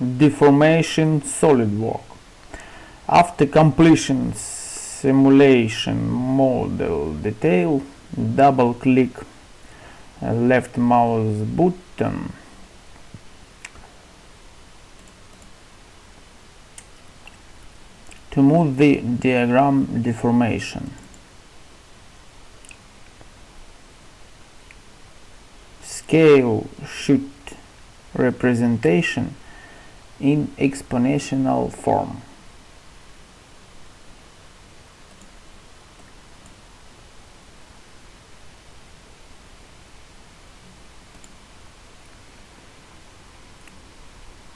Deformation SOLIDWORKS. After completion simulation model detail, double click left mouse button to move the diagram deformation. Scale shoot representation in exponential form.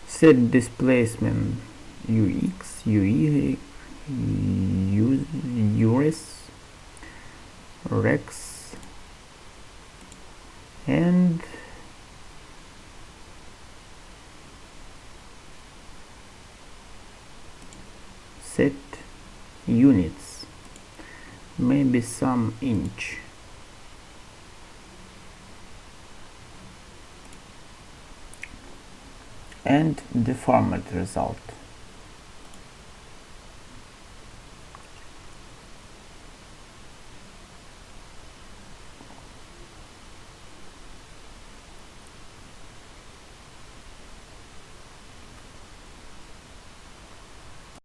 Set displacement UX, UI, URS, Rex, and set units, maybe some inch. And the format result.